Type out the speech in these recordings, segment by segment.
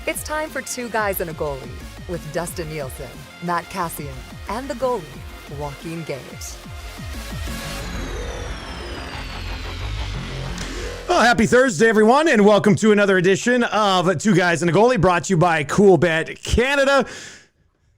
It's time for Two Guys and a Goalie with Dustin Nielson, Matt Kassian, and the goalie, Joaquin Gage. Well, happy Thursday, everyone, and welcome to another edition of Two Guys and a Goalie, brought to you by CoolBet Canada.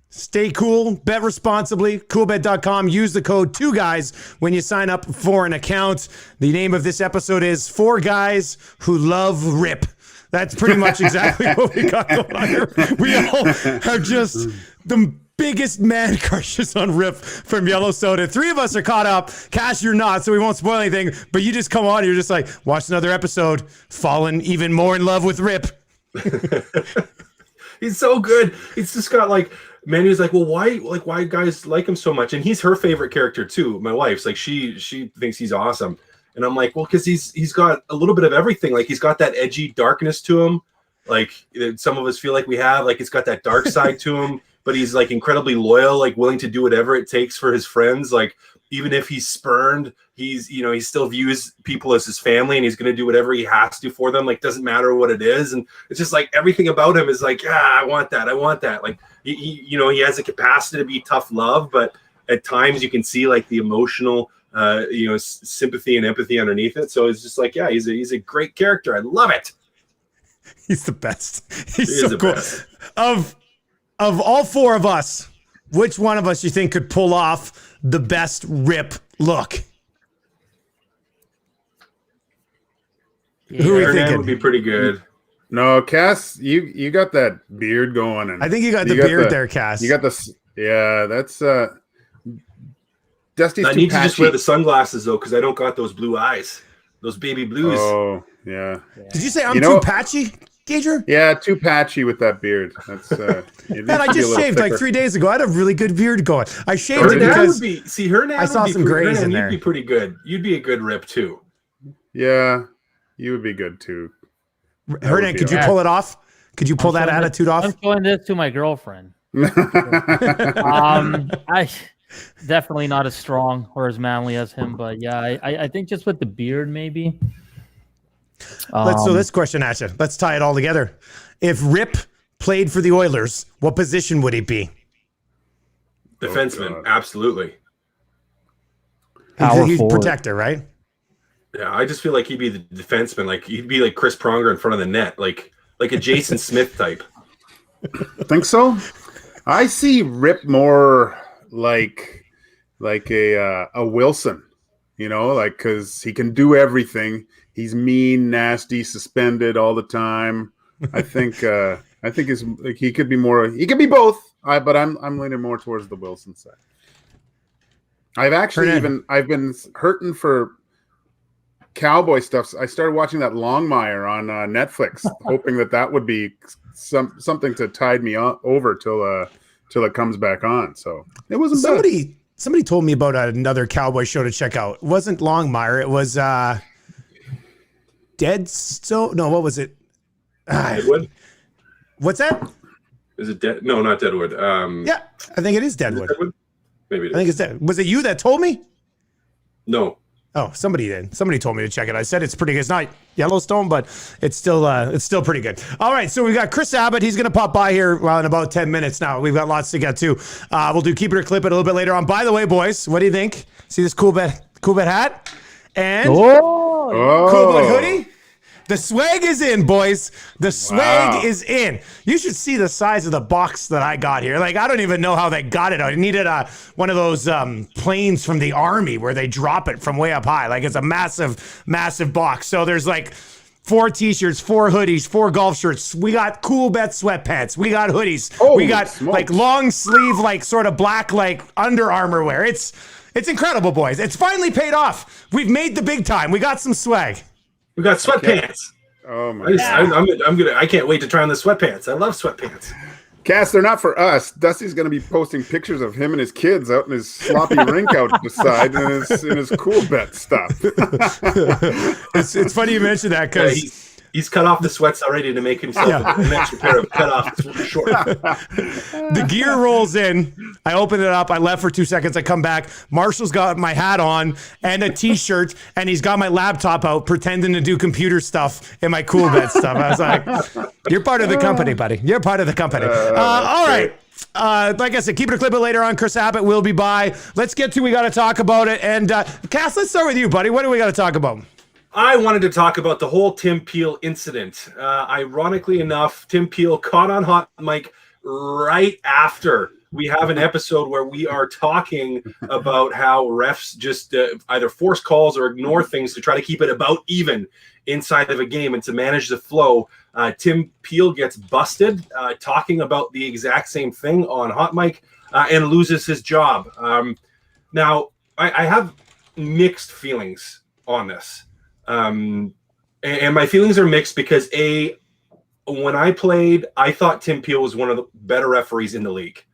Stay cool, bet responsibly, coolbet.com. Use the code 2GUYS when you sign up for an account. The name of this episode is 4 Guys Who Love Rip. That's pretty much exactly what we got going on here. We all have just the biggest man crushes on Rip from Yellowstone. 3 of us are caught up. Cash, you're not, so we won't spoil anything. But you just come on, you're just like, watch another episode, fallen even more in love with Rip. He's so good. He's just got like, Mandy's like, well, why guys like him so much? And he's her favorite character too. My wife's like, she thinks he's awesome. And I'm like, well, because he's got a little bit of everything. Like he's got that edgy darkness to him, like some of us feel like we have. Like it's got that dark side to him, but he's like incredibly loyal, like willing to do whatever it takes for his friends. Like even if he's spurned, he still views people as his family, and he's going to do whatever he has to for them. Like doesn't matter what it is, and it's just like everything about him is like, I want that. Like he has a capacity to be tough love, but at times you can see like the emotional. Sympathy and empathy underneath it. So it's just like, he's a great character. I love it. He's the best. He's so cool. Best. Of all 4 of us, which one of us you think could pull off the best Rip look? Yeah. Who are you thinking? Would be pretty good. No, Cass, you got that beard going. And I think you got the beard there, Cass. You got this. Yeah, that's Dusty's I need to just wear the sunglasses though, because I don't got those blue eyes, those baby blues. Oh yeah. Did you say I'm too patchy, Gager? Yeah, too patchy with that beard. That's man, I just shaved like 3 days ago. I had a really good beard going. I shaved it because I saw some grays in there. You'd be pretty good. You'd be a good Rip too. Yeah, you would be good too. Hernan, could you pull it off? Could you pull that attitude off? I'm showing this to my girlfriend. Definitely not as strong or as manly as him, but yeah, I think just with the beard, maybe. So this question, Asha, let's tie it all together. If Rip played for the Oilers, what position would he be? Defenseman, absolutely. He's protector, right? Yeah, I just feel like he'd be the defenseman. Like he'd be like Chris Pronger in front of the net, like a Jason Smith type. Think so? I see Rip more like a Wilson, like because he can do everything. He's mean, nasty, suspended all the time. I think he could be more. He could be both. But I'm leaning more towards the Wilson side. I've been hurting for cowboy stuff. I started watching that Longmire on Netflix, hoping that would be something to tide me over till it comes back on. So it wasn't bad. Somebody told me about another cowboy show to check out. It wasn't Longmire. It was Deadstone. No, what was it? Deadwood? What's that? Is it Dead? No, not Deadwood. Yeah, I think it is Deadwood. Deadwood? Maybe it is. I think it's Deadwood. Was it you that told me? No. Oh, somebody did. Somebody told me to check it. I said it's pretty good. It's not Yellowstone, but it's still pretty good. All right, so we've got Chris Abbott. He's going to pop by here in about 10 minutes now. We've got lots to get to. We'll do Keep It or Clip It a little bit later on. By the way, boys, what do you think? See this cool bet hat? And cool bet hoodie? The swag is in, boys. The swag is in. You should see the size of the box that I got here. Like, I don't even know how they got it. I needed one of those planes from the Army where they drop it from way up high. Like, it's a massive, massive box. So there's like 4 t-shirts, 4 hoodies, 4 golf shirts. We got Cool Bet sweatpants. We got hoodies. We got like long sleeve, like sort of black, like Under Armour wear. It's incredible, boys. It's finally paid off. We've made the big time. We got some swag. We got sweatpants. Oh my God. I can't wait to try on the sweatpants. I love sweatpants. Cass, they're not for us. Dusty's going to be posting pictures of him and his kids out in his sloppy rink out the side in his cool bet stuff. It's funny you mentioned that because He's cut off the sweats already to make himself an extra pair of cut off shorts. The gear rolls in. I open it up. I left for 2 seconds. I come back. Marshall's got my hat on and a T-shirt, and he's got my laptop out pretending to do computer stuff and my cool bed stuff. I was like, you're part of the company, buddy. You're part of the company. All right. Like I said, keep it a clip it later on. Chris Abbott will be by. Let's get to we got to talk about it. And Cass, let's start with you, buddy. What do we got to talk about? I wanted to talk about the whole Tim Peel incident. Ironically enough, Tim Peel caught on hot mic right after we have an episode where we are talking about how refs just either force calls or ignore things to try to keep it about even inside of a game and to manage the flow. Tim Peel gets busted talking about the exact same thing on hot mic and loses his job. Now, I have mixed feelings on this. And my feelings are mixed because when I played, I thought Tim Peel was one of the better referees in the league.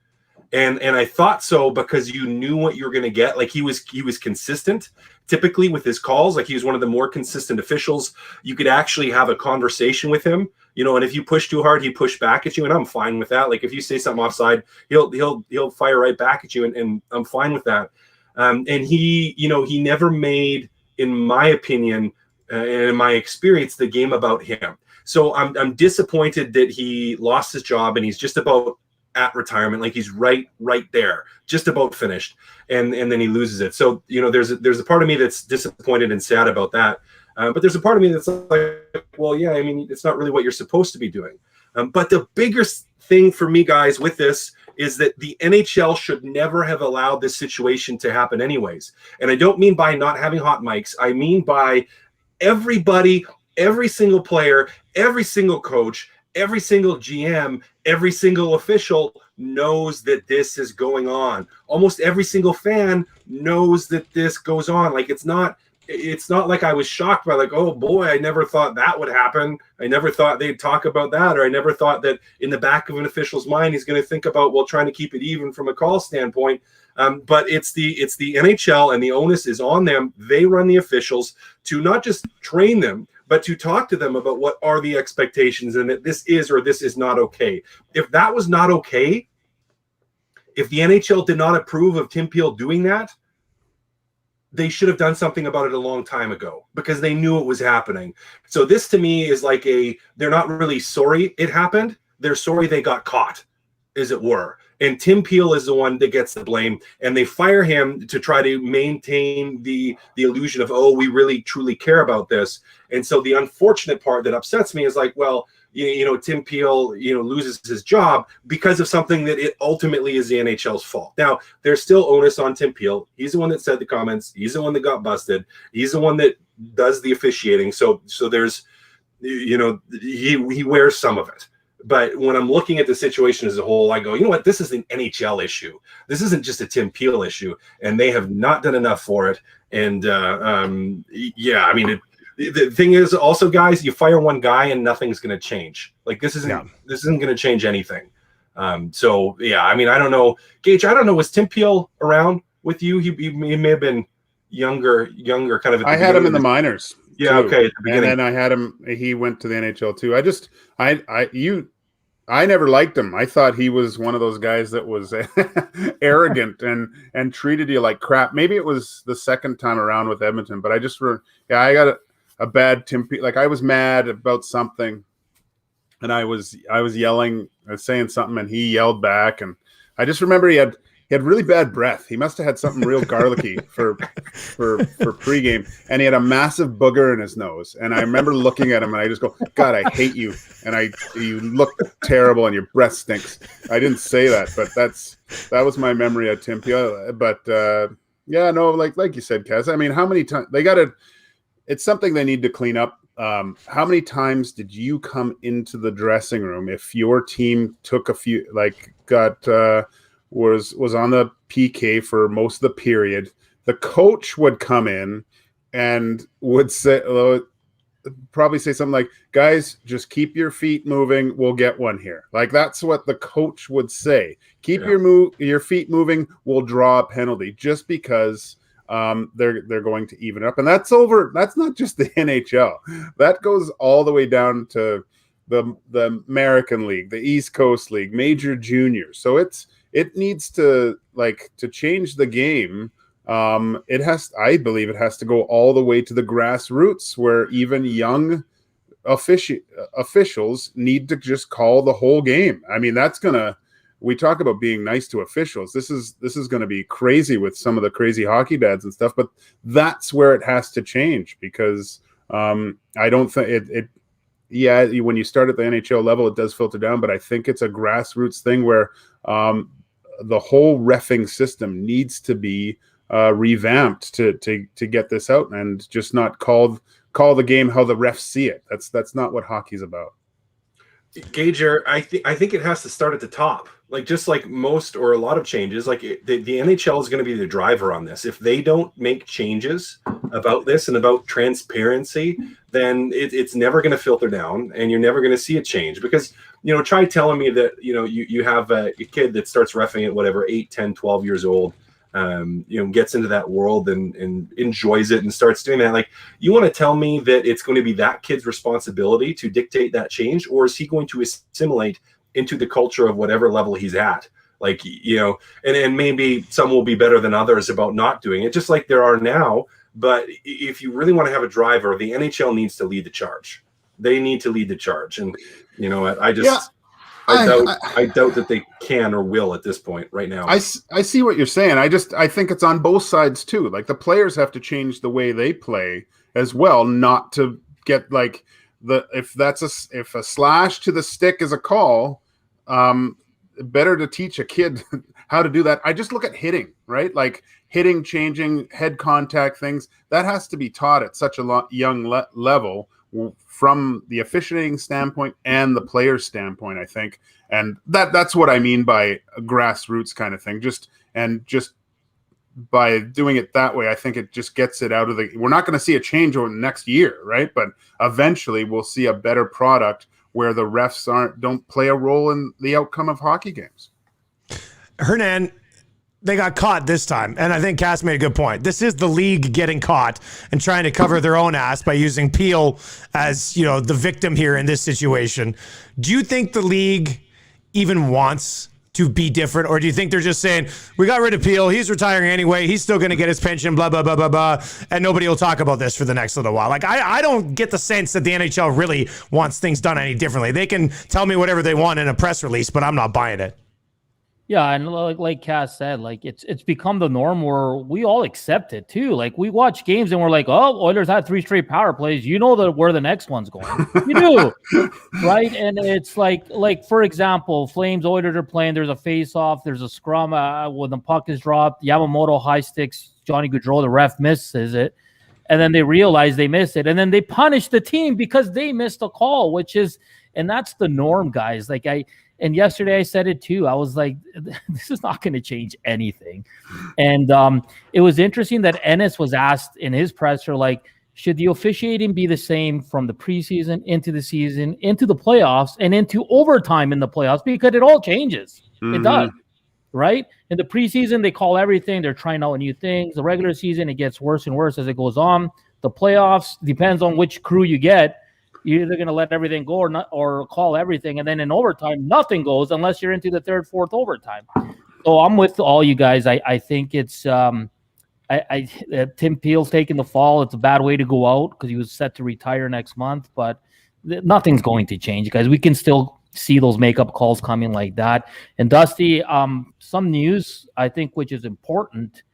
And I thought so because you knew what you were going to get. Like he was consistent typically with his calls. Like he was one of the more consistent officials. You could actually have a conversation with him, and if you push too hard, he push back at you. And I'm fine with that. Like if you say something offside, he'll fire right back at you. And I'm fine with that. And he never made, in my opinion, and in my experience, the game about him. So I'm disappointed that he lost his job and he's just about at retirement. Like he's right there, just about finished. And then he loses it. So, there's a part of me that's disappointed and sad about that. But there's a part of me that's like, well, yeah, I mean, it's not really what you're supposed to be doing. But the biggest thing for me, guys, with this is that the NHL should never have allowed this situation to happen anyways. And I don't mean by not having hot mics. I mean by everybody, every single player, every single coach, every single GM, every single official knows that this is going on. Almost every single fan knows that this goes on. Like it's not like I was shocked by like, oh boy, I never thought that would happen. I never thought they'd talk about that, or I never thought that in the back of an official's mind he's going to think about, well, trying to keep it even from a call standpoint. But it's the NHL, and the onus is on them. They run the officials to not just train them, but to talk to them about what are the expectations and that this is or this is not okay. If that was not okay, if the NHL did not approve of Tim Peel doing that, they should have done something about it a long time ago because they knew it was happening. So this to me is like they're not really sorry it happened. They're sorry they got caught, as it were. And Tim Peel is the one that gets the blame, and they fire him to try to maintain the illusion of, oh, we really truly care about this. And so the unfortunate part that upsets me is like, well, Tim Peel, loses his job because of something that it ultimately is the NHL's fault. Now, there's still onus on Tim Peel. He's the one that said the comments. He's the one that got busted. He's the one that does the officiating. So there's, he wears some of it. But when I'm looking at the situation as a whole, I go, you know what? This is an NHL issue. This isn't just a Tim Peel issue, and they have not done enough for it. And the thing is also, guys, you fire one guy and nothing's going to change. Like this isn't going to change anything. I don't know, Gage. I don't know. Was Tim Peel around with you? He may have been younger, kind of. I had him in the minors. Yeah. Too. Okay. At the beginning. And then I had him. He went to the NHL too. I never liked him. I thought he was one of those guys that was arrogant and treated you like crap. Maybe it was the second time around with Edmonton, but I got a bad Tim Peel. Like I was mad about something, and I was yelling, saying something, and he yelled back, and I just remember he had really bad breath. He must have had something real garlicky for pregame, and he had a massive booger in his nose. And I remember looking at him, and I just go, "God, I hate you!" And you look terrible, and your breath stinks. I didn't say that, but that was my memory of Tim Peel. But like you said, Kaz. I mean, how many times they got to? It's something they need to clean up. How many times did you come into the dressing room if your team took was on the PK for most of the period? The coach would come in and would probably say something like, "Guys, just keep your feet moving. We'll get one here." Like that's what the coach would say. Keep your feet moving. We'll draw a penalty, just because they're going to even it up, and that's not just the NHL. That goes all the way down to the American League, the East Coast League, Major Junior. So it needs to change the game. I believe it has to go all the way to the grassroots, where even young officials need to just call the whole game. I mean, we talk about being nice to officials. This is going to be crazy with some of the crazy hockey dads and stuff, but that's where it has to change, because I don't think it. Yeah, when you start at the NHL level, it does filter down, but I think it's a grassroots thing where the whole reffing system needs to be revamped to get this out, and just not call the game how the refs see it. That's not what hockey's about. Gage, I think it has to start at the top. Like, just like most or a lot of changes, like the NHL is going to be the driver on this. If they don't make changes about this and about transparency, then it's never going to filter down, and you're never going to see a change. Because, try telling me that, you have a kid that starts reffing at whatever, 8, 10, 12 years old, gets into that world and enjoys it and starts doing that. Like, you want to tell me that it's going to be that kid's responsibility to dictate that change, or is he going to assimilate into the culture of whatever level he's at? Like, and maybe some will be better than others about not doing it, just like there are now. But if you really want to have a driver, the NHL needs to lead the charge. They need to lead the charge. And you know what? I doubt that they can or will at this point right now. I see what you're saying. I think it's on both sides too. Like, the players have to change the way they play as well, not to get like if a slash to the stick is a call, better to teach a kid how to do that. I just look at hitting, right? Like, hitting, changing, head contact, things that has to be taught at such a young level, from the officiating standpoint and the player's standpoint, I think. And that's what I mean by a grassroots kind of thing. Just by doing it that way, I think it just gets it out of we're not going to see a change over the next year, right? But eventually we'll see a better product where the refs don't play a role in the outcome of hockey games. Hernan, they got caught this time, and I think Cass made a good point. This is the league getting caught and trying to cover their own ass by using Peel as, the victim here in this situation. Do you think the league even wants to be different, or do you think they're just saying, we got rid of Peel, he's retiring anyway, he's still going to get his pension, blah, blah, blah, blah, blah, and nobody will talk about this for the next little while? Like, I don't get the sense that the NHL really wants things done any differently. They can tell me whatever they want in a press release, but I'm not buying it. Yeah, and like Cass said, like it's become the norm where we all accept it too. Like, we watch games and we're like, oh, Oilers had 3 straight power plays. You know where the next one's going. You do, right? And it's like for example, Flames Oilers are playing. There's a face-off. There's a scrum when the puck is dropped. Yamamoto high sticks Johnny Gaudreau. The ref misses it, and then they realize they missed it, and then they punish the team because they missed a call, and that's the norm, guys. And yesterday I said it too. I was like, this is not going to change anything. And it was interesting that Ennis was asked in his presser, like, should the officiating be the same from the preseason into the season, into the playoffs, and into overtime in the playoffs? Because it all changes. Mm-hmm. It does, right? In the preseason, they call everything. They're trying out new things. The regular season, it gets worse and worse as it goes on. The playoffs, depends on which crew you get. You're either going to let everything go or call everything. And then in overtime, nothing goes unless you're into the third, fourth overtime. So I'm with all you guys. I think it's Tim Peel's taking the fall. It's a bad way to go out because he was set to retire next month. But nothing's going to change, guys. We can still see those makeup calls coming like that. And Dusty, some news, I think, which is important.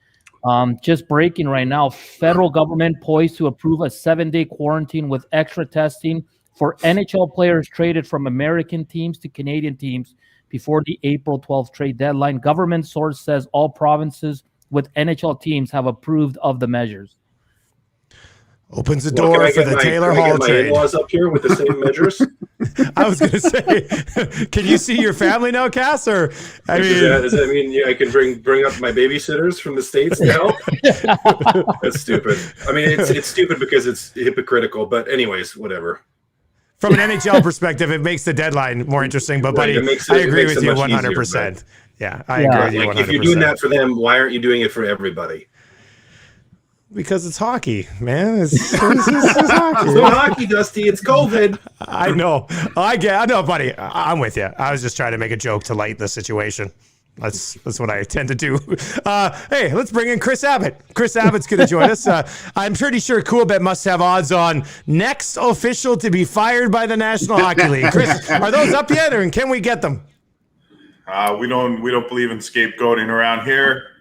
Just breaking right now, federal government poised to approve a 7-day quarantine with extra testing for NHL players traded from American teams to Canadian teams before the April 12th trade deadline. Government source says all provinces with NHL teams have approved of the measures. Opens the door for the Taylor Hall trade. In-laws up here with the same measures. I was going to say, can you see your family now, Cass? Or does that mean I can bring up my babysitters from the States to help? That's stupid. I mean, it's stupid because it's hypocritical. But anyways, whatever. From an NHL perspective, it makes the deadline more interesting. But buddy, I agree with you 100%. Yeah, I agree with you 100%. If you're doing that for them, why aren't you doing it for everybody? Because it's hockey, man. It's hockey. It's not hockey, Dusty. It's COVID. I know. I know, buddy. I'm with you. I was just trying to make a joke to lighten the situation. That's what I tend to do. Hey, let's bring in Chris Abbott. Chris Abbott's going to join us. I'm pretty sure Coolbet must have odds on next official to be fired by the National Hockey League. Chris, are those up yet, or can we get them? We don't believe in scapegoating around here.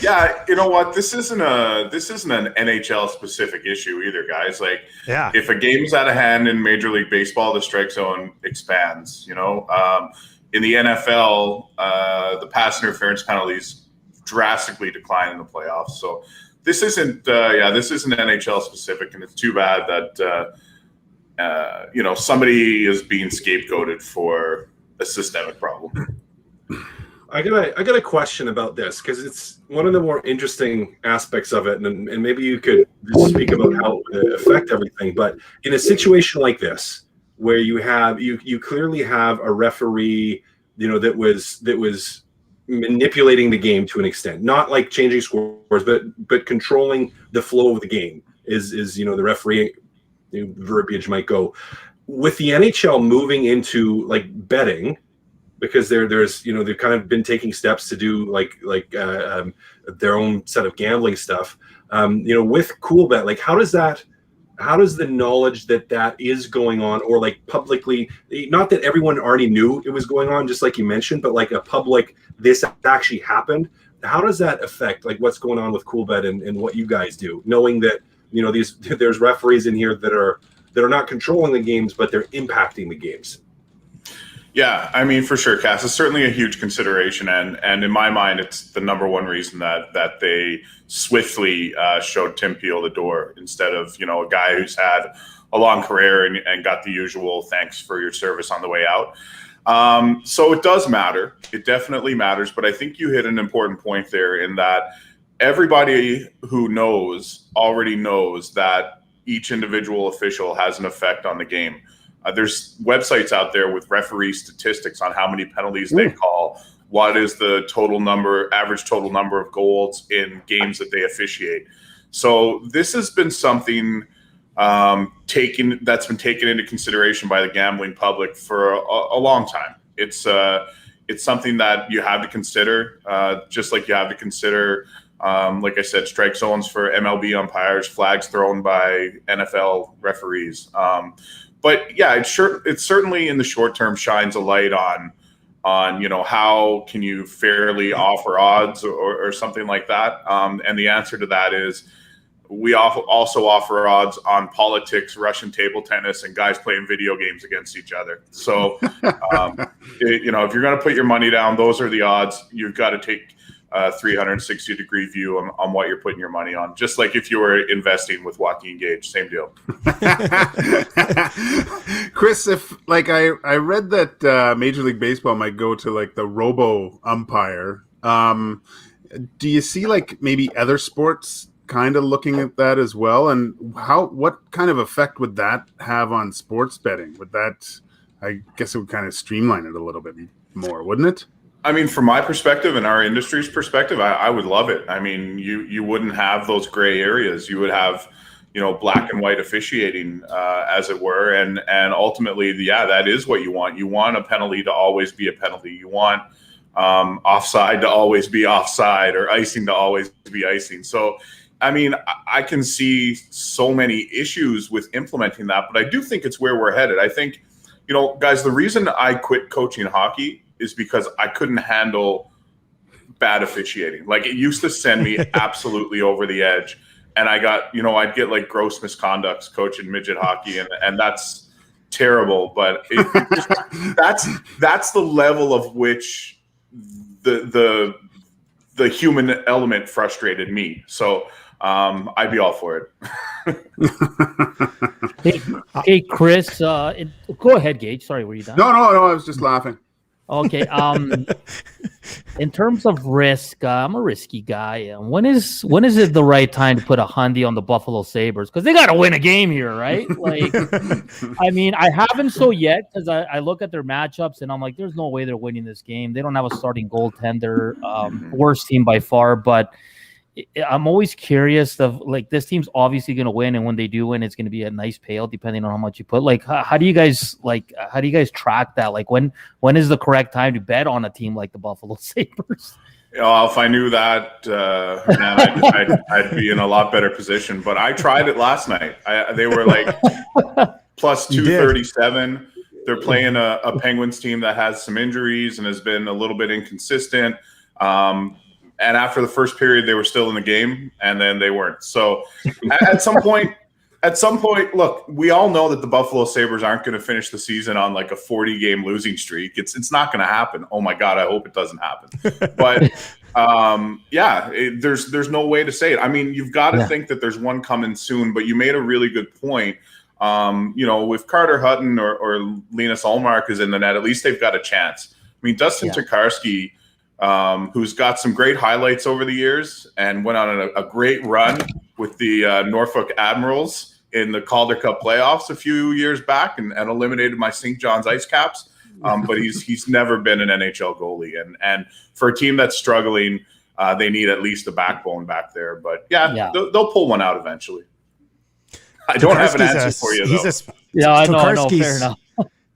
Yeah, you know what? This isn't an NHL specific issue either, guys. Like, yeah, if a game's out of hand in Major League Baseball, the strike zone expands. In the NFL, the pass interference penalties drastically decline in the playoffs. So this isn't NHL specific, and it's too bad that somebody is being scapegoated for a systemic problem. I got a question about this, because it's one of the more interesting aspects of it, and maybe you could speak about how it would affect everything. But in a situation like this, where you clearly have a referee, that was manipulating the game to an extent, not like changing scores, but controlling the flow of the game is the referee verbiage might go. With the NHL moving into like betting, because there's they've kind of been taking steps to do like their own set of gambling stuff. With Coolbet, like how does the knowledge that is going on, or like publicly, not that everyone already knew it was going on, just like you mentioned, but like a public, this actually happened. How does that affect like what's going on with Coolbet and what you guys do, knowing that there's referees in here that are not controlling the games, but they're impacting the games? Yeah, I mean, for sure, Cass, it's certainly a huge consideration, and in my mind, it's the number one reason that they swiftly showed Tim Peel the door instead of a guy who's had a long career and got the usual thanks for your service on the way out. So it does matter. It definitely matters, but I think you hit an important point there in that everybody who already knows that each individual official has an effect on the game. There's websites out there with referee statistics on how many penalties they call, what is the average total number of goals in games that they officiate. So this has been something that's been taken into consideration by the gambling public for a long time. It's something that you have to consider, just like you have to consider, like I said, strike zones for MLB umpires, flags thrown by NFL referees. But yeah, it certainly in the short term shines a light on how can you fairly offer odds or something like that. And the answer to that is we also offer odds on politics, Russian table tennis, and guys playing video games against each other. So if you're going to put your money down, those are the odds. You've got to take a 360-degree view on what you're putting your money on. Just like if you were investing with Joaquin Gage, same deal. Chris, if I read that Major League Baseball might go to like the robo umpire, do you see like maybe other sports kind of looking at that as well? And what kind of effect would that have on sports betting? I guess it would kind of streamline it a little bit more, wouldn't it? I mean, from my perspective and our industry's perspective, I would love it. I mean, you wouldn't have those gray areas. You would have, black and white officiating, as it were. And ultimately, that is what you want. You want a penalty to always be a penalty. You want offside to always be offside, or icing to always be icing. So, I mean, I can see so many issues with implementing that, but I do think it's where we're headed. I think, guys, the reason I quit coaching hockey is because I couldn't handle bad officiating. Like, it used to send me absolutely over the edge. And I got, I'd get like gross misconducts coaching midget hockey, and that's terrible. But that's the level of which the human element frustrated me. So I'd be all for it. Hey, Chris, go ahead, Gage. Sorry, were you done? No, I was just laughing. Okay. In terms of risk, I'm a risky guy. When is it the right time to put a hundy on the Buffalo Sabres? Because they got to win a game here, right? Like, I mean, I haven't yet, because I look at their matchups and I'm like, there's no way they're winning this game. They don't have a starting goaltender, worst team by far. But I'm always curious of like this team's obviously going to win, and when they do win, it's going to be a nice payout depending on how much you put. Like, how do you guys track that? Like, when is the correct time to bet on a team like the Buffalo Sabres? If I knew that, man, I'd be in a lot better position. But I tried it last night. They were like plus 237. They're playing a Penguins team that has some injuries and has been a little bit inconsistent. And after the first period, they were still in the game, and then they weren't. So at some point, look, we all know that the Buffalo Sabres aren't going to finish the season on like a 40-game losing streak. It's not going to happen. Oh my God, I hope it doesn't happen. But there's no way to say it. I mean, you've got to think that there's one coming soon. But you made a really good point. If Carter Hutton or Linus Ullmark is in the net, at least they've got a chance. I mean, Dustin Tokarski, who's got some great highlights over the years and went on a great run with the Norfolk Admirals in the Calder Cup playoffs a few years back and eliminated my St. John's Ice Caps. But he's never been an NHL goalie. And for a team that's struggling, they need at least a backbone back there. But they'll pull one out eventually. I don't have an answer for you, though. I know, fair enough.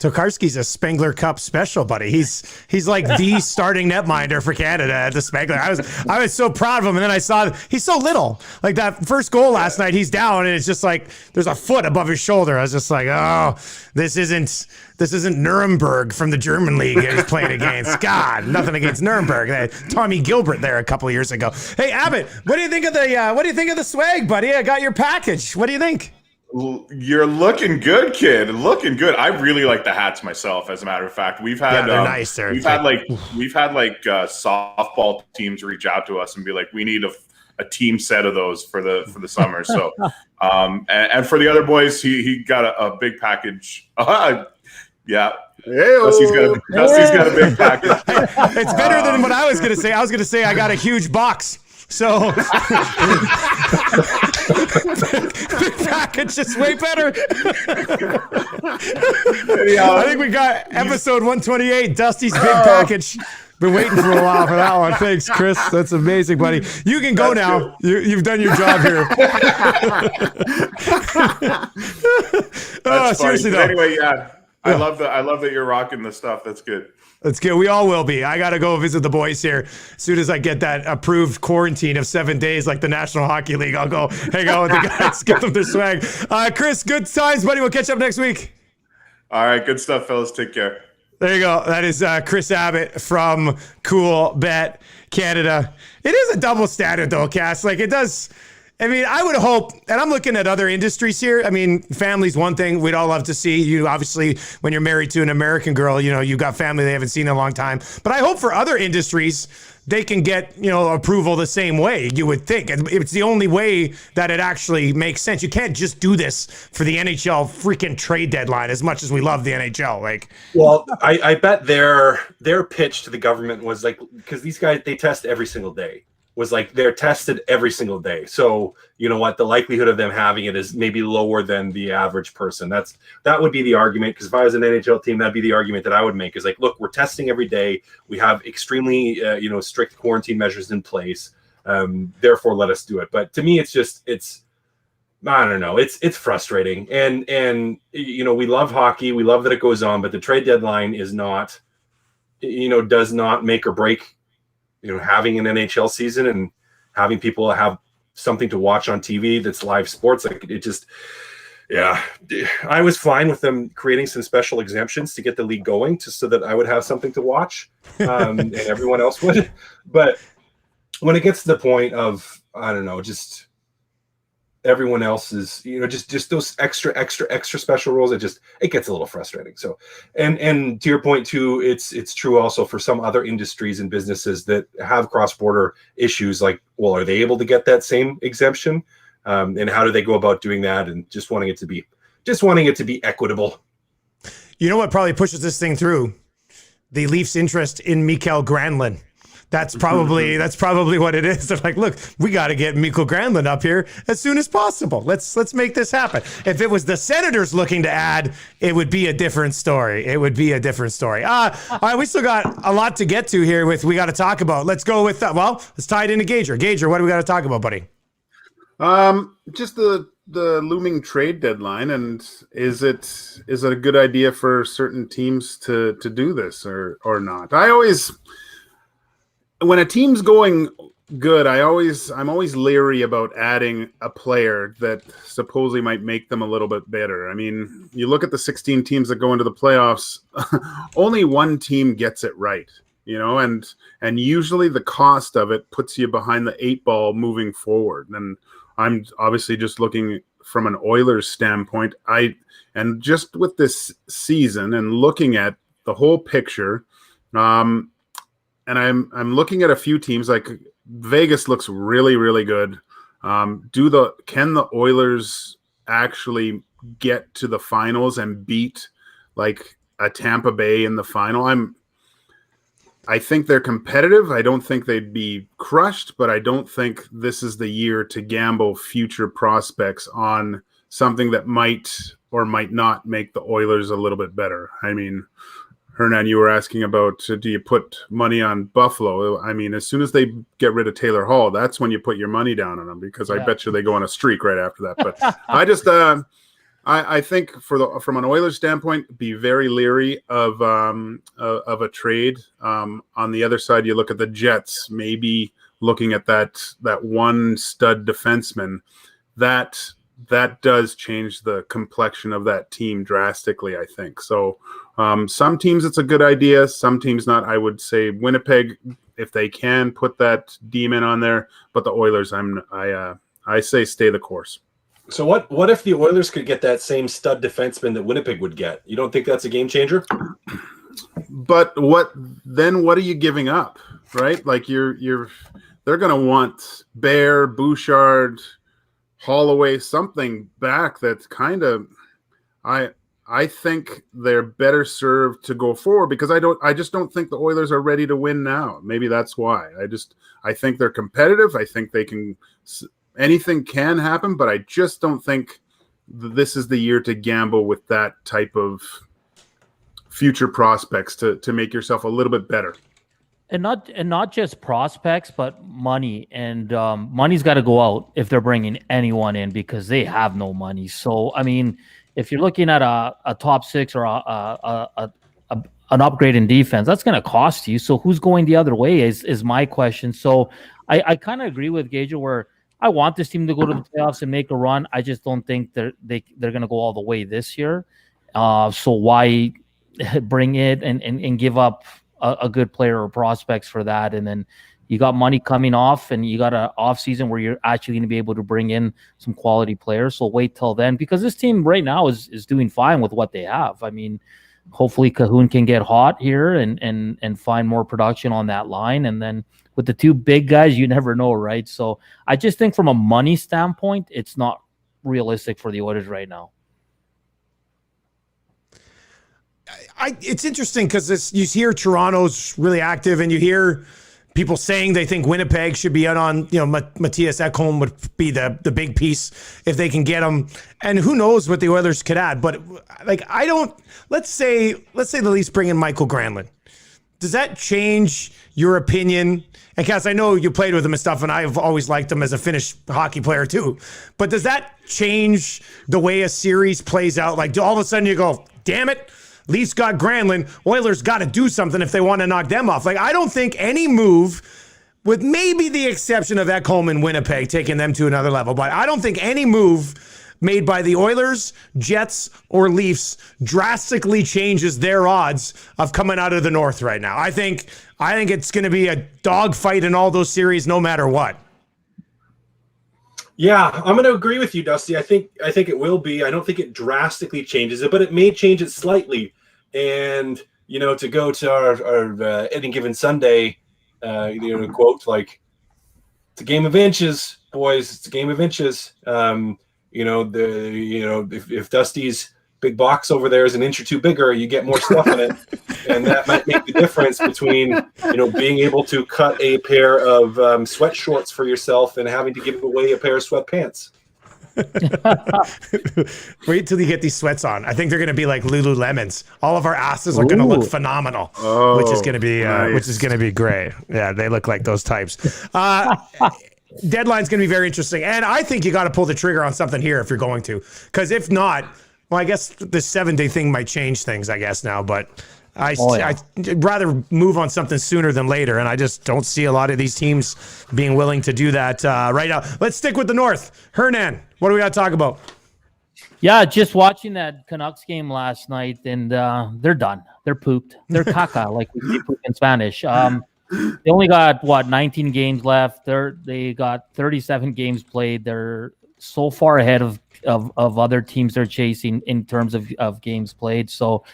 Tokarski's a Spengler Cup special, buddy. He's like the starting netminder for Canada at the Spengler. I was so proud of him, and then I saw he's so little. Like that first goal last night, he's down, and it's just like there's a foot above his shoulder. I was just like, oh, this isn't Nuremberg from the German league he's playing against. God, nothing against Nuremberg. They had Tommy Gilbert there a couple of years ago. Hey, Abbott, what do you think of the swag, buddy? I got your package. What do you think? You're looking good, kid. Looking good. I really like the hats myself. As a matter of fact, we've had they're nice. We've had softball teams reach out to us and be like, we need a team set of those for the summer. So, and for the other boys, he got a big package. Yeah. Dusty's got a big package. It's better than what I was going to say. I was going to say I got a huge box. So big package is way better. I think we got episode 128, Dusty's big package. Been waiting for a while for that one. Thanks, Chris. That's amazing, buddy. You can go now. You've done your job here. Seriously though. Anyway, I love that you're rocking the stuff. That's good. That's good. We all will be. I got to go visit the boys here. As soon as I get that approved quarantine of 7 days like the National Hockey League, I'll go hang out with the guys, get them their swag. Chris, good times, buddy. We'll catch up next week. All right. Good stuff, fellas. Take care. There you go. That is Chris Abbott from Cool Bet Canada. It is a double standard, though, Cass. Like, it does... I mean, I would hope, and I'm looking at other industries here. I mean, family's one thing we'd all love to see. You obviously, when you're married to an American girl, you got family they haven't seen in a long time. But I hope for other industries, they can get, approval the same way, you would think. It's the only way that it actually makes sense. You can't just do this for the NHL freaking trade deadline as much as we love the NHL. Like, well, I bet their pitch to the government was like, because these guys, they test every single day. Was like they're tested every single day. So you know what? The likelihood of them having it is maybe lower than the average person. That would be the argument. Because if I was an NHL team, that'd be the argument that I would make is like, look, we're testing every day. We have extremely strict quarantine measures in place. Therefore, let us do it. But to me, it's I don't know. It's frustrating. And we love hockey. We love that it goes on. But the trade deadline is not, does not make or break having an NHL season and having people have something to watch on TV that's live sports. Like it just, I was fine with them creating some special exemptions to get the league going just so that I would have something to watch and everyone else would. But when it gets to the point of, I don't know, just everyone else is, just those extra special rules, it gets a little frustrating. So, and to your point too, it's true also for some other industries and businesses that have cross-border issues. Like, well, are they able to get that same exemption? And how do they go about doing that? And just wanting it to be equitable. You know what probably pushes this thing through? The Leafs' interest in Mikael Granlund. That's probably what it is. They're like, look, we got to get Mikko Granlund up here as soon as possible. Let's make this happen. If it was the Senators looking to add, it would be a different story. All right, we still got a lot to get to here. We got to talk about. Let's go with let's tie it into Gager. Gager, what do we got to talk about, buddy? Just the looming trade deadline, and is it a good idea for certain teams to do this or not? When a team's going good, I'm always leery about adding a player that supposedly might make them a little bit better. I mean, you look at the 16 teams that go into the playoffs, only one team gets it right, and usually the cost of it puts you behind the 8 ball moving forward. And I'm obviously just looking from an Oilers standpoint. And just with this season and looking at the whole picture, and I'm looking at a few teams. Like Vegas looks really, really good. Can the Oilers actually get to the finals and beat like a Tampa Bay in the final? I think they're competitive. I don't think they'd be crushed, but I don't think this is the year to gamble future prospects on something that might or might not make the Oilers a little bit better. I mean, Hernan, you were asking about, do you put money on Buffalo? I mean, as soon as they get rid of Taylor Hall, that's when you put your money down on them, because I bet you they go on a streak right after that. But I think from an Oilers standpoint, be very leery of a trade. On the other side, you look at the Jets, maybe looking at that one stud defenseman. That does change the complexion of that team drastically, I think. So some teams it's a good idea, some teams not. I would say Winnipeg, if they can, put that demon on there. But the Oilers, I say stay the course. So what if the Oilers could get that same stud defenseman that Winnipeg would get? You don't think that's a game changer? But what are you giving up, right? Like they're going to want Bear, Bouchard, Holloway, something back that's kind of I think they're better served to go forward, because I just don't think the Oilers are ready to win now. Maybe that's why. I think they're competitive. I think they can, anything can happen, but I just don't think this is the year to gamble with that type of future prospects to make yourself a little bit better. And not just prospects, but money. And money's got to go out if they're bringing anyone in, because they have no money. So, I mean, if you're looking at a top 6 or an upgrade in defense, that's going to cost you. So who's going the other way is my question. So I kind of agree with Gage, where I want this team to go to the playoffs and make a run. I just don't think they're going to go all the way this year. So why bring it and give up a good player or prospects for that? And then you got money coming off, and you got an off season where you're actually going to be able to bring in some quality players. So wait till then, because this team right now is doing fine with what they have. I mean, hopefully Cahoon can get hot here and find more production on that line. And then with the two big guys, you never know, right? So I just think from a money standpoint, it's not realistic for the Oilers right now. It's interesting because you hear Toronto's really active, and you hear people saying they think Winnipeg should be out on, Matthias Ekholm would be the big piece if they can get him. And who knows what the Oilers could add. But let's say the Leafs bring in Michael Granlund. Does that change your opinion? And Cass, I know you played with him and stuff, and I've always liked him as a Finnish hockey player too. But does that change the way a series plays out? Like, all of a sudden you go, damn it, Leafs got Granlund, Oilers got to do something if they want to knock them off. Like, I don't think any move, with maybe the exception of Ekholm and Winnipeg taking them to another level, but I don't think any move made by the Oilers, Jets, or Leafs drastically changes their odds of coming out of the North right now. I think it's going to be a dogfight in all those series no matter what. Yeah, I'm going to agree with you, Dusty. I think it will be. I don't think it drastically changes it, but it may change it slightly. And, to go to our any given Sunday, quote, like, it's a game of inches, boys. It's a game of inches. If Dusty's big box over there is an inch or two bigger, you get more stuff in it. And that might make the difference between, being able to cut a pair of sweat shorts for yourself and having to give away a pair of sweatpants. Wait till you get these sweats on. I think they're going to be like Lululemons. All of our asses are going to look phenomenal, which is going to be great. Yeah, they look like those types. Deadline's going to be very interesting, and I think you got to pull the trigger on something here if you're going to, because if not, well, I guess the 7-day thing might change things. I guess now, but I'd rather move on something sooner than later, and I just don't see a lot of these teams being willing to do that right now. Let's stick with the North. Hernan, what do we got to talk about? Yeah, just watching that Canucks game last night, and they're done. They're pooped. They're caca, like we say poop in Spanish. They only got, 19 games left. They got 37 games played. They're so far ahead of other teams they're chasing in terms of games played. So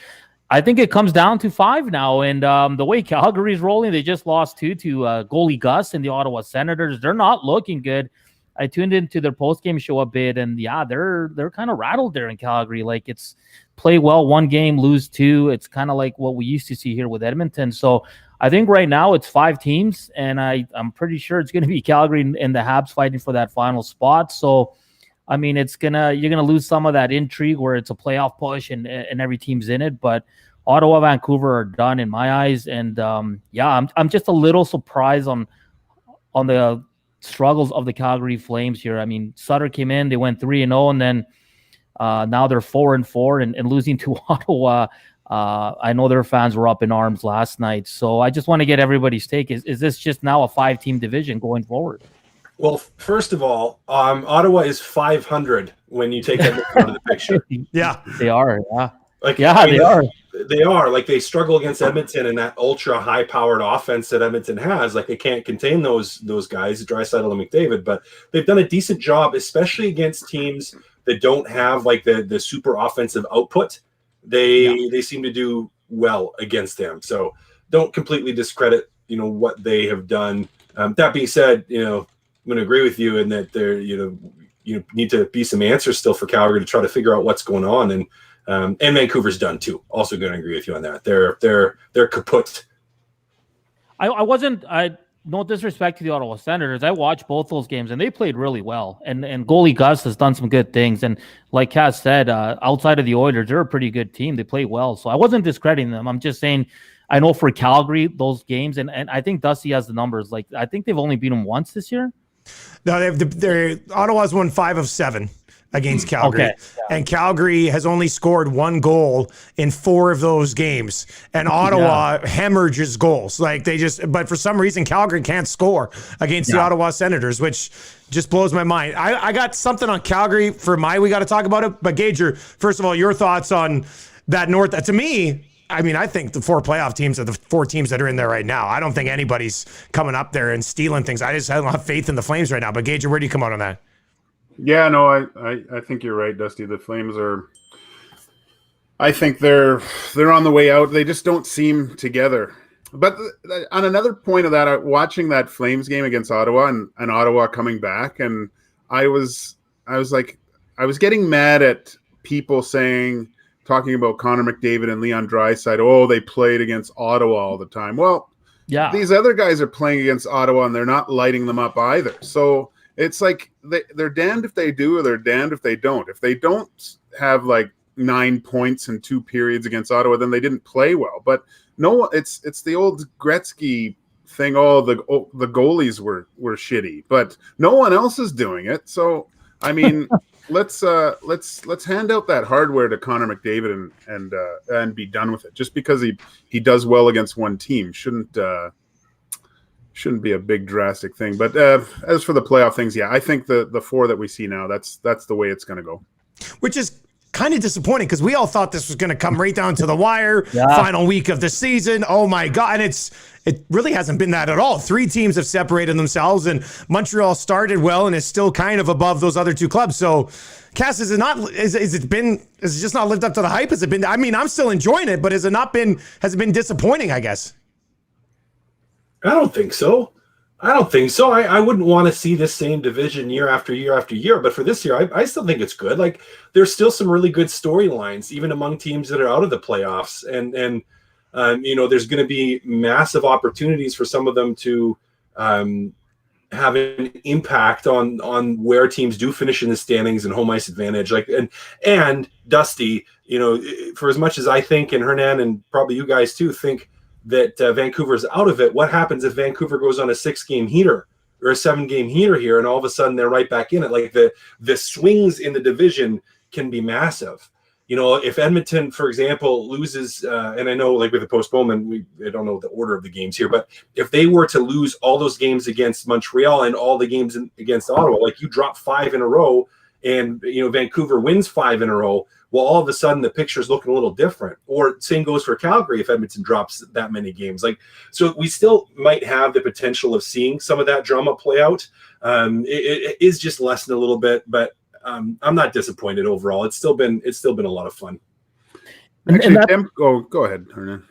I think it comes down to 5 now. And the way Calgary's rolling, they just lost 2 to goalie Gus and the Ottawa Senators. They're not looking good. I tuned into their post-game show a bit, and yeah, they're kind of rattled there in Calgary. Like, it's play well 1 game, lose 2. It's kind of like what we used to see here with Edmonton. So I think right now it's 5 teams, and I'm pretty sure it's going to be Calgary and the Habs fighting for that final spot. So, I mean, you're gonna lose some of that intrigue where it's a playoff push and every team's in it. But Ottawa, Vancouver are done in my eyes, and I'm just a little surprised on the struggles of the Calgary Flames here. I mean, Sutter came in, they went 3-0, and then now they're 4-4 and losing to Ottawa. I know their fans were up in arms last night. So I just want to get everybody's take. Is this just now a 5-team division going forward? Well, first of all, Ottawa is 500 when you take them out of the picture. Yeah, they are. Yeah, they are. They are. Like, they struggle against Edmonton and that ultra high-powered offense that Edmonton has. Like, they can't contain those guys, Draisaitl and McDavid. But they've done a decent job, especially against teams that don't have like the super offensive output. They seem to do well against them. So don't completely discredit what they have done. That being said, I'm going to agree with you in that there, need to be some answers still for Calgary to try to figure out what's going on, and Vancouver's done too. Also going to agree with you on that. They're kaput. I no disrespect to the Ottawa Senators. I watched both those games and they played really well. And goalie Gus has done some good things. And like Cass said, outside of the Oilers, they're a pretty good team. They play well. So I wasn't discrediting them. I'm just saying, I know for Calgary, those games, and I think Dusty has the numbers. Like, I think they've only beat them once this year. No, Ottawa's won 5 of 7 against Calgary. Okay. Yeah. And Calgary has only scored 1 goal in 4 of those games. And Ottawa hemorrhages goals. But for some reason, Calgary can't score against the Ottawa Senators, which just blows my mind. I got something on Calgary we got to talk about it. But Gage, first of all, your thoughts on that North. To me, I mean, I think the 4 playoff teams are the 4 teams that are in there right now. I don't think anybody's coming up there and stealing things. I don't have faith in the Flames right now. But Gage, where do you come out on that? Yeah, no, I think you're right, Dusty. The Flames I think they're on the way out. They just don't seem together. But on another point of that, watching that Flames game against Ottawa and Ottawa coming back, and I was getting mad at people talking about Connor McDavid and Leon Draisaitl. Oh, they played against Ottawa all the time. Well, yeah, these other guys are playing against Ottawa and they're not lighting them up either. So it's like they're damned if they do or they're damned if they don't. If they don't have like 9 points in 2 periods against Ottawa, then they didn't play well. But no, it's the old Gretzky thing. Oh, the goalies were shitty, but no one else is doing it. So I mean, let's hand out that hardware to Connor McDavid and be done with it. Just because he does well against one team shouldn't be a big drastic thing. But as for the playoff things, yeah, I think the 4 that we see now, that's the way it's going to go. Which is kind of disappointing because we all thought this was going to come right down to the wire. Final week of the season. Oh my God. And it really hasn't been that at all. 3 teams have separated themselves, and Montreal started well and is still kind of above those other 2 clubs. So Cass, has it just not lived up to the hype? Has it been, I mean, I'm still enjoying it, but has it been disappointing, I guess? I don't think so. I don't think so. I wouldn't want to see this same division year after year after year. But for this year, I still think it's good. Like there's still some really good storylines, even among teams that are out of the playoffs. And there's going to be massive opportunities for some of them to have an impact on where teams do finish in the standings and home ice advantage. Like and Dusty, for as much as I think, and Hernan and probably you guys too think that Vancouver's out of it, what happens if Vancouver goes on a 6-game heater or a 7-game heater here, and all of a sudden they're right back in it? Like the swings in the division can be massive. If Edmonton, for example, loses, and I know like with the postponement, I don't know the order of the games here, but if they were to lose all those games against Montreal and all the games against Ottawa, like you drop 5 in a row and, Vancouver wins 5 in a row, well, all of a sudden the picture's looking a little different. Or same goes for Calgary if Edmonton drops that many games. Like, so we still might have the potential of seeing some of that drama play out. It is just lessened a little bit, but I'm not disappointed overall. It's still been a lot of fun. Actually, go ahead, Hernan.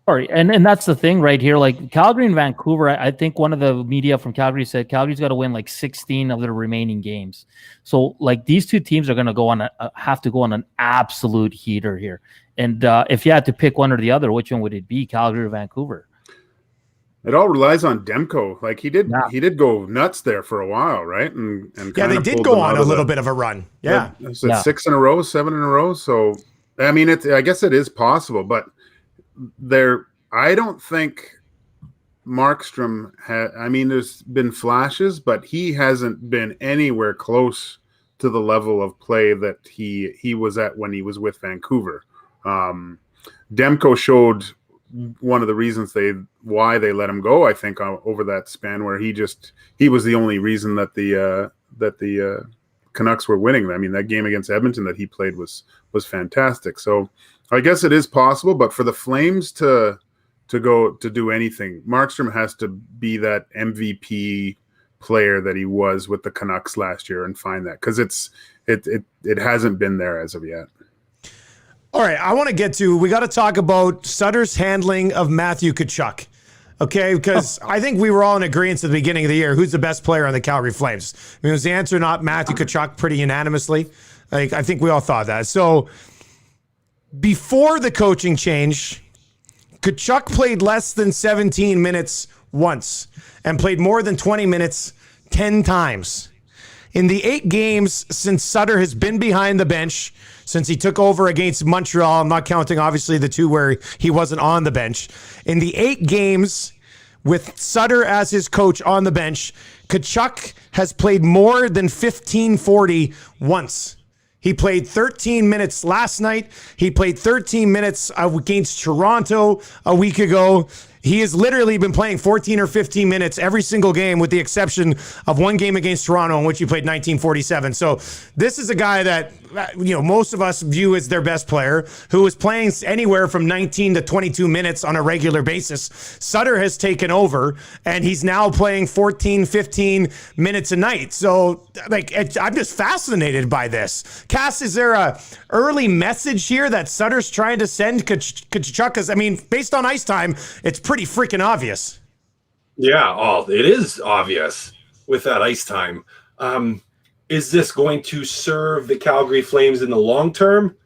Sorry, and that's the thing right here. Like Calgary and Vancouver, I think one of the media from Calgary said Calgary's got to win like 16 of their remaining games. So like these two teams are going to have to go on an absolute heater here. And if you had to pick one or the other, which one would it be, Calgary or Vancouver? It all relies on Demko. Like he did go nuts there for a while, right? And yeah, they did go on a little bit of a run. Yeah, 6 in a row, 7 in a row. So I mean, I guess it is possible, but I don't think Markstrom there's been flashes, but he hasn't been anywhere close to the level of play that he was at when he was with Vancouver. Demko showed one of the reasons why they let him go, I think, over that span, where he was the only reason that the Canucks were winning. I mean, that game against Edmonton that he played was fantastic. So I guess it is possible, but for the Flames to go to do anything, Markstrom has to be that MVP player that he was with the Canucks last year and find that, because it hasn't been there as of yet. All right, we got to talk about Sutter's handling of Matthew Tkachuk. Okay, because I think we were all in agreement at the beginning of the year who's the best player on the Calgary Flames. I mean, was the answer not Matthew Tkachuk pretty unanimously? Like, I think we all thought that. So before the coaching change, Tkachuk played less than 17 minutes once and played more than 20 minutes 10 times. In the 8 games since Sutter has been behind the bench, since he took over against Montreal, I'm not counting obviously the 2 where he wasn't on the bench. In the 8 games with Sutter as his coach on the bench, Tkachuk has played more than 15:40 once. He played 13 minutes last night. He played 13 minutes against Toronto a week ago. He has literally been playing 14 or 15 minutes every single game, with the exception of one game against Toronto in which he played 19:47. So this is a guy that, most of us view as their best player, who is playing anywhere from 19 to 22 minutes on a regular basis. Sutter has taken over, and he's now playing 14, 15 minutes a night. So, I'm just fascinated by this. Cass, is there a early message here that Sutter's trying to send Tkachuk? Because, based on ice time, it's pretty freaking obvious. Yeah, it is obvious with that ice time. Is this going to serve the Calgary Flames in the long term?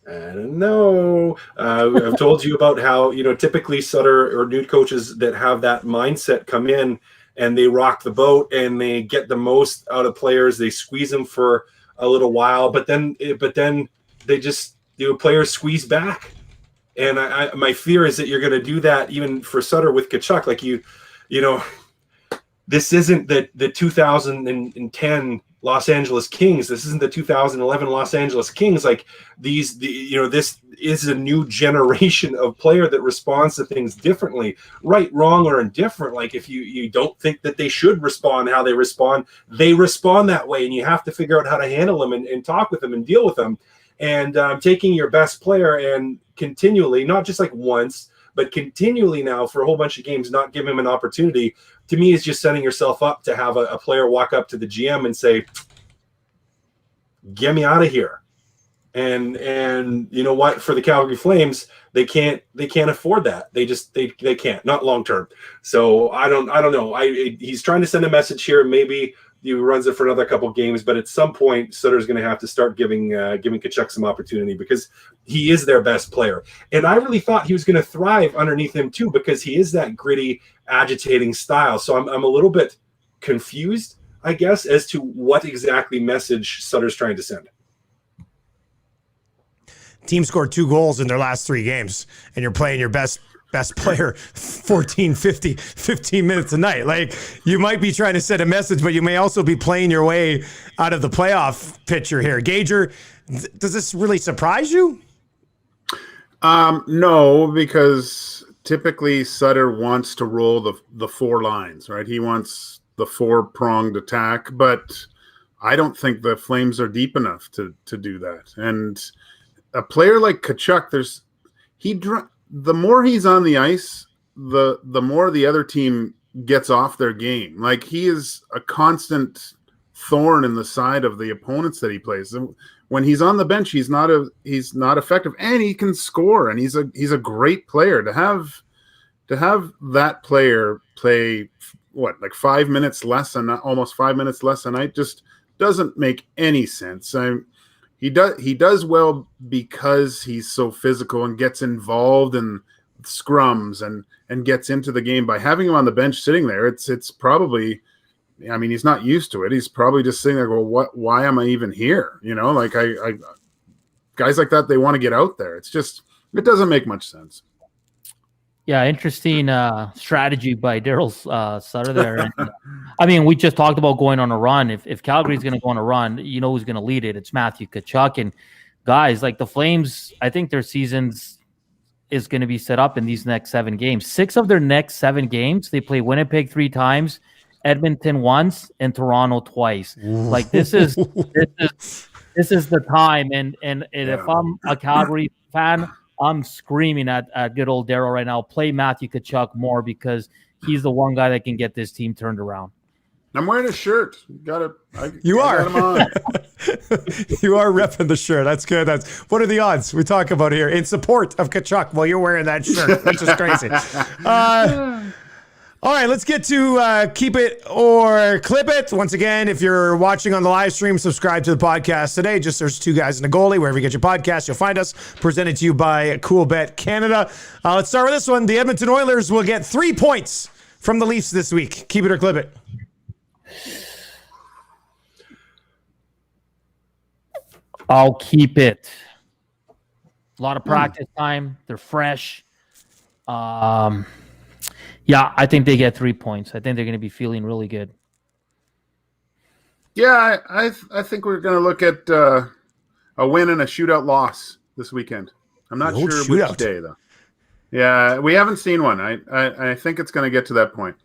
I don't know. I've told you about how, typically Sutter or new coaches that have that mindset come in and they rock the boat and they get the most out of players. They squeeze them for a little while, but then they just, players squeeze back. And my fear is that you're going to do that even for Sutter with Tkachuk. Like this isn't the 2010 Los Angeles Kings. This isn't the 2011 Los Angeles Kings. Like this is a new generation of player that responds to things differently, right, wrong, or indifferent. Like if you don't think that they should respond how they respond that way, and you have to figure out how to handle them and talk with them and deal with them. And taking your best player and continually, not just like once, but continually now for a whole bunch of games, not give him an opportunity, to me is just setting yourself up to have a player walk up to the GM and say, get me out of here. And you know what? For the Calgary Flames, they can't afford that. They can't, not long term. So I don't know. He's trying to send a message here. Maybe he runs it for another couple games, but at some point, Sutter's going to have to start giving Tkachuk some opportunity, because he is their best player. And I really thought he was going to thrive underneath him too, because he is that gritty, agitating style. So I'm a little bit confused, I guess, as to what exactly message Sutter's trying to send. Team scored 2 goals in their last 3 games, and you're playing your best player 15 minutes a night. Like, you might be trying to send a message, but you may also be playing your way out of the playoff picture here. Gager, does this really surprise you? No, because typically Sutter wants to roll the 4 lines, right? He wants the 4-pronged attack, but I don't think the Flames are deep enough to do that. And a player like Tkachuk, the more he's on the ice, the more the other team gets off their game. Like, he is a constant thorn in the side of the opponents that he plays. And when he's on the bench, he's not effective, and he can score, and he's a great player. To have that player play like 5 minutes less, and almost 5 minutes less a night, just doesn't make any sense. He does well because he's so physical and gets involved in scrums and gets into the game. By having him on the bench sitting there, it's probably, I mean, he's not used to it. He's probably just sitting there going, why am I even here? You know, like I guys like that, they want to get out there. It doesn't make much sense. Yeah, interesting strategy by Daryl Sutter there. And, I mean, we just talked about going on a run. If Calgary's going to go on a run, you know who's going to lead it. It's Matthew Tkachuk. And guys, like the Flames, I think their seasons is going to be set up in these next 7 games. 6 of their next 7 games, they play Winnipeg 3 times, Edmonton once, and Toronto twice. Like, this is the time. And if I'm a Calgary fan, I'm screaming at good old Daryl right now, play Matthew Tkachuk more, because he's the one guy that can get this team turned around. I'm wearing a shirt. You are. You are repping the shirt. That's good. What are the odds we talk about here in support of Tkachuk while you're wearing that shirt? That's just crazy. All right, let's get to Keep It or Clip It. Once again, if you're watching on the live stream, subscribe to the podcast today. Just search 2 Guys and a Goalie. Wherever you get your podcast, you'll find us. Presented to you by Cool Bet Canada. Let's start with this one. The Edmonton Oilers will get 3 points from the Leafs this week. Keep it or clip it. I'll keep it. A lot of practice time. They're fresh. Yeah, I think they get 3 points. I think they're going to be feeling really good. Yeah, I think we're going to look at a win and a shootout loss this weekend. I'm not sure which day, though. Yeah, we haven't seen one. I think it's going to get to that point.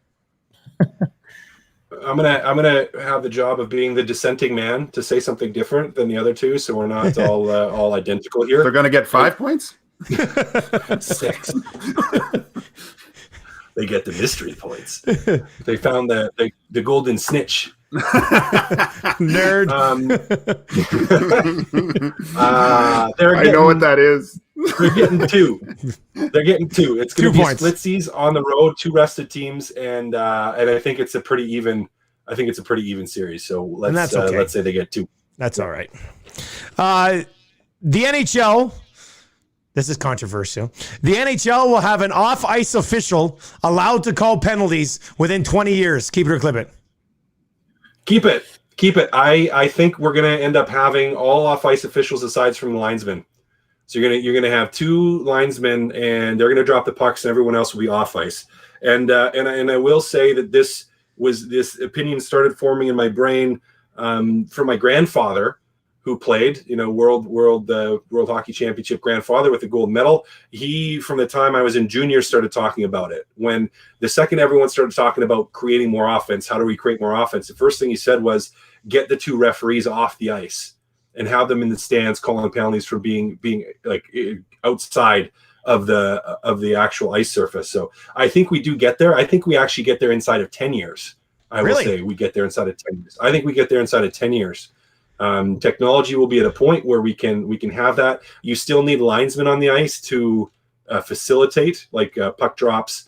I'm gonna have the job of being the dissenting man to say something different than the other two, so we're not all identical here. They're going to get 5 points? 6. They get the mystery points. They found the golden snitch. Nerd. I know what that is. They're getting 2. It's going to be splitsies on the road, 2 rested teams, and I think it's a pretty even. I think it's a pretty even series. So let's say they get 2. That's all right. The NHL. This is controversial. The NHL will have an off-ice official allowed to call penalties within 20 years. Keep it or clip it. Keep it. I think we're going to end up having all off-ice officials aside from the linesmen. So you're gonna have 2 linesmen, and they're going to drop the pucks, and everyone else will be off-ice. And I will say that this opinion started forming in my brain from my grandfather, who played, World Hockey Championship grandfather with a gold medal. He, from the time I was in junior, started talking about it. When the second everyone started talking about creating more offense, how do we create more offense? The first thing he said was, get the 2 referees off the ice and have them in the stands calling penalties for being like outside of the actual ice surface. So I think we do get there. I think we actually get there inside of 10 years. I will say we get there inside of 10 years. I think we get there inside of 10 years. Technology will be at a point where we can have that. You still need linesmen on the ice to facilitate, like puck drops,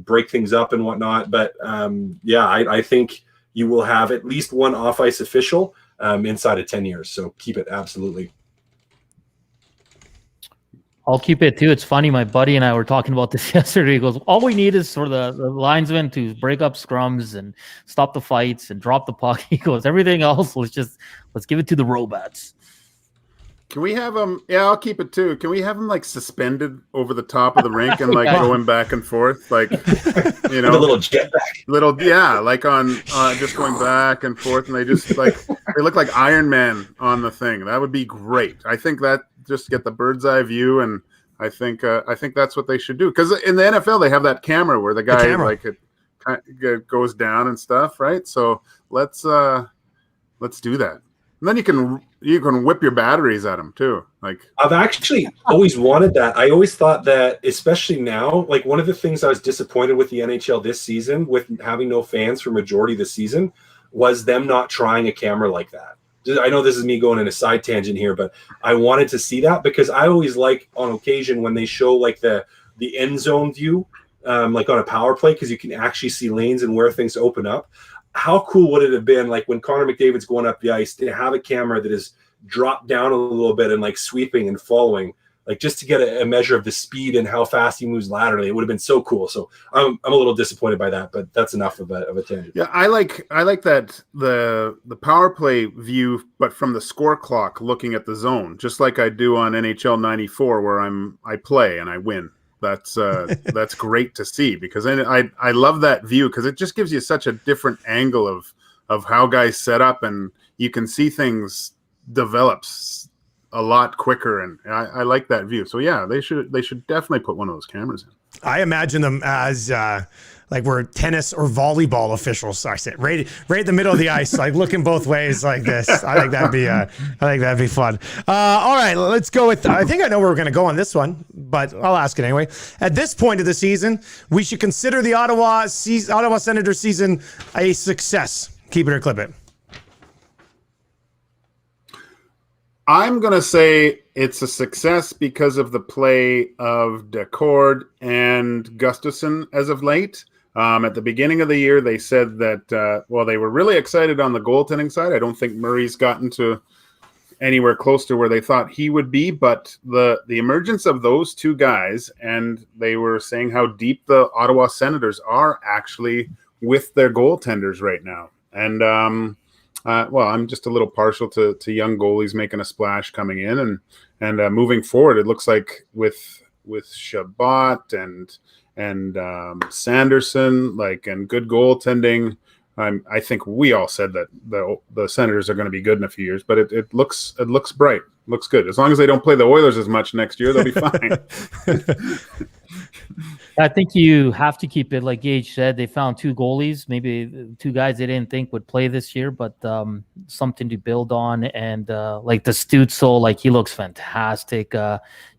break things up and whatnot. But I think you will have at least one off-ice official inside of 10 years. So keep it, absolutely. I'll keep it too. It's funny. My buddy and I were talking about this yesterday. He goes, all we need is for the linesmen to break up scrums and stop the fights and drop the puck. He goes, everything else, let's give it to the robots. Can we have them? Yeah, I'll keep it too. Can we have them like suspended over the top of the rink and like going back and forth, like you know, a little jetpack. like on just going back and forth, and they just like they look like Iron Man on the thing. That would be great. I think that just get the bird's eye view, and I think that's what they should do. Because in the NFL they have that camera where the guy like it goes down and stuff, right? So let's do that. And then you can whip your batteries at them too. Like I've actually always wanted that. I always thought that, especially now, like one of the things I was disappointed with the NHL this season, with having no fans for majority of the season, was them not trying a camera like that. I know this is me going in a side tangent here, but I wanted to see that because I always like on occasion when they show like the end zone view, like on a power play, because you can actually see lanes and where things open up. How cool would it have been, like when Connor McDavid's going up the ice, to have a camera that is dropped down a little bit and like sweeping and following, like just to get a measure of the speed and how fast he moves laterally? It would have been so cool. So I'm a little disappointed by that, but that's enough of a tangent. Yeah, I like that the power play view, but from the score clock, looking at the zone, just like I do on NHL 94, where I play and I win. That's great to see, because I love that view because it just gives you such a different angle of how guys set up, and you can see things develops a lot quicker, and I like that view. So yeah, they should definitely put one of those cameras in. I imagine them as like we're tennis or volleyball officials. So I sit right in the middle of the ice, like looking both ways like this. I think that'd be fun. All right, let's go with. I think I know where we're going to go on this one, but I'll ask it anyway. At this point of the season, we should consider the Ottawa Senators season a success. Keep it or clip it. I'm going to say it's a success because of the play of Decord and Gustafsson as of late. At the beginning of the year, they said that, they were really excited on the goaltending side. I don't think Murray's gotten to anywhere close to where they thought he would be, but the emergence of those two guys, and they were saying how deep the Ottawa Senators are actually with their goaltenders right now. And, I'm just a little partial to young goalies making a splash coming in, and moving forward. It looks like with Shabbat and Sanderson, and good goaltending. I think we all said that the Senators are going to be good in a few years, but it looks bright, looks good. As long as they don't play the Oilers as much next year, they'll be fine. I think you have to keep it, like Gage said. They found two goalies, maybe two guys they didn't think would play this year, but something to build on. And like the Stutzel, like he looks fantastic.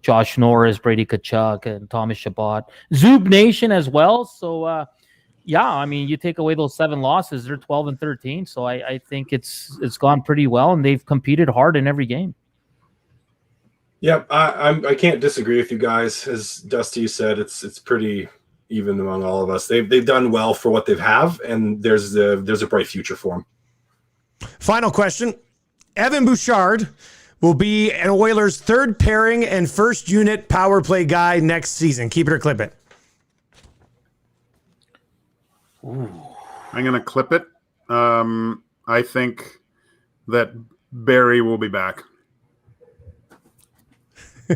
Josh Norris, Brady Tkachuk, and Thomas Chabot. Zub Nation as well. So, you take away those 7 losses, they're 12-13. So I think it's gone pretty well, and they've competed hard in every game. Yeah, I can't disagree with you guys. As Dusty said, it's pretty even among all of us. They've done well for what they have, and there's a bright future for them. Final question: Evan Bouchard will be an Oilers' third pairing and first unit power play guy next season. Keep it or clip it. Ooh. I'm gonna clip it. I think that Barry will be back. Go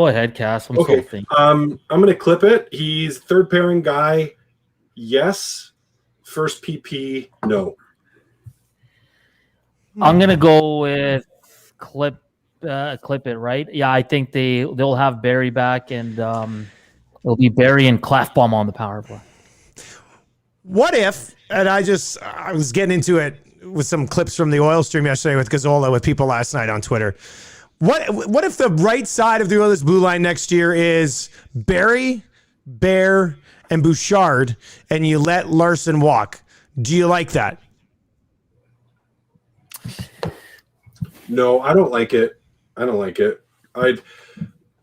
ahead, Cass. Okay. I'm gonna clip it. He's third pairing guy. Yes. First PP. No. I'm gonna go with clip it. Right? Yeah, I think they'll have Barry back, and it'll be Barry and Klefbom on the power play. What if, and I was getting into it with some clips from the oil stream yesterday with Gazzola, with people last night on Twitter. What if the right side of the Oilers blue line next year is Barry, Bear, and Bouchard, and you let Larson walk. Do you like that? No, I don't like it.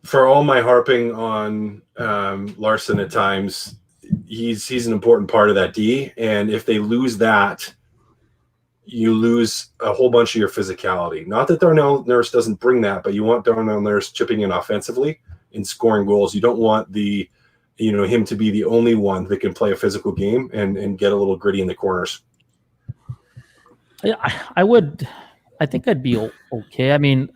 For all my harping on Larson at times, he's an important part of that D, and if they lose that, you lose a whole bunch of your physicality. Not that Darnell Nurse doesn't bring that, but you want Darnell Nurse chipping in offensively and scoring goals. You don't want him to be the only one that can play a physical game and get a little gritty in the corners. I think I'd be okay. I mean,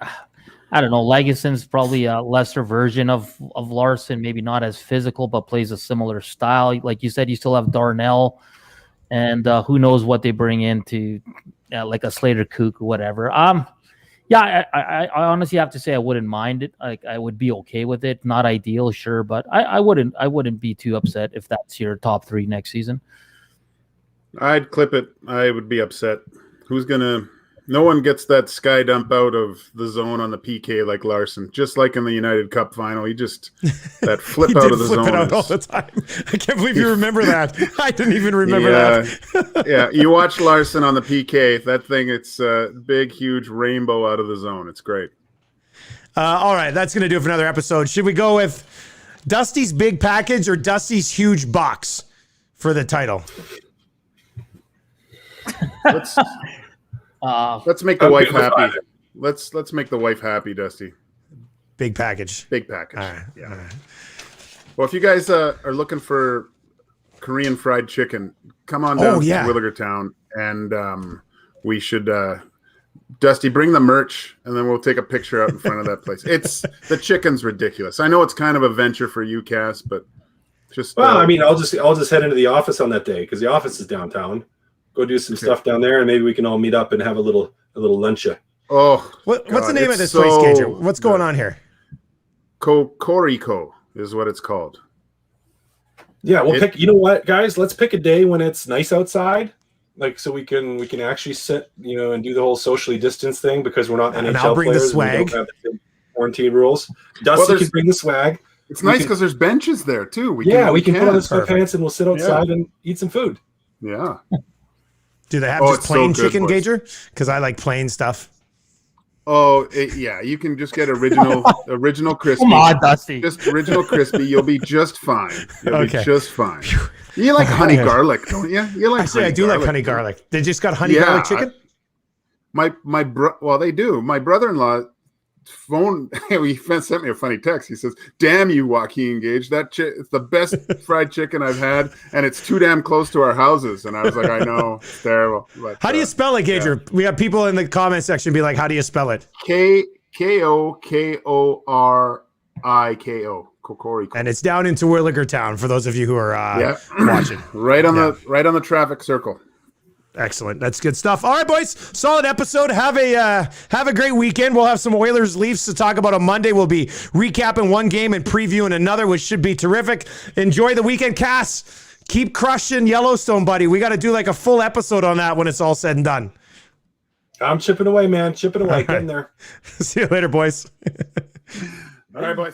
I don't know. Laguson's probably a lesser version of Larson, maybe not as physical, but plays a similar style. Like you said, you still have Darnell, and who knows what they bring into like a Slater Kook or whatever. Yeah, I honestly have to say I wouldn't mind it. Like I would be okay with it. Not ideal, sure, but I wouldn't be too upset if that's your top 3 next season. I'd clip it. I would be upset. No one gets that sky dump out of the zone on the PK like Larson. Just like in the United Cup final, that flip out of the zone. He did flip it out all the time. I can't believe you remember that. I didn't even remember that. Yeah, you watch Larson on the PK. That thing, it's a big, huge rainbow out of the zone. It's great. All right, that's going to do it for another episode. Should we go with Dusty's big package or Dusty's huge box for the title? Let's make the wife happy. Let's make the wife happy, Dusty. Big package. Big package. All right. Yeah. All right. Well, if you guys are looking for Korean fried chicken, come on down to Williger Town, and we should Dusty, bring the merch, and then we'll take a picture out in front of that place. The chicken's ridiculous. I know it's kind of a venture for you, Cass, but just I mean, I'll just head into the office on that day because the office is downtown. Go do some stuff down there, and maybe we can all meet up and have a little lunch. Oh, what's the name of this place, Gage? What's going on here? Kokoriko is what it's called. Yeah, we'll pick. You know what, guys? Let's pick a day when it's nice outside, like so we can actually sit, and do the whole socially distance thing because we're not NHL and I'll bring players. the swag. We don't have the quarantine rules. Dusty can bring the swag. It's nice because there's benches there too. We can put on the sweatpants and we'll sit outside and eat some food. Yeah. Do they have just plain chicken, Gager? Because I like plain stuff. Oh, you can just get original crispy. Come on, Dusty. Just original crispy. You'll be just fine. You'll be just fine. You like honey garlic, don't you? Actually, I do like honey garlic. They just got honey garlic chicken? They do. My brother-in-law phone he sent me a funny text. He says, "Damn you, Joaquin Gage, it's the best fried chicken I've had, and it's too damn close to our houses." And I was like, "I know, it's terrible." But, how do you spell it, Gager? Yeah. We have people in the comment section be like, "How do you spell it?" Kokoriko. Kokoriko. And it's down in Terwilliger Town for those of you who are watching. right on the traffic circle. Excellent. That's good stuff. All right, boys. Solid episode. Have a great weekend. We'll have some Oilers Leafs to talk about on Monday. We'll be recapping one game and previewing another, which should be terrific. Enjoy the weekend, Cass. Keep crushing Yellowstone, buddy. We got to do like a full episode on that when it's all said and done. I'm chipping away, man. Chipping away. Getting there. See you later, boys. All right, boys.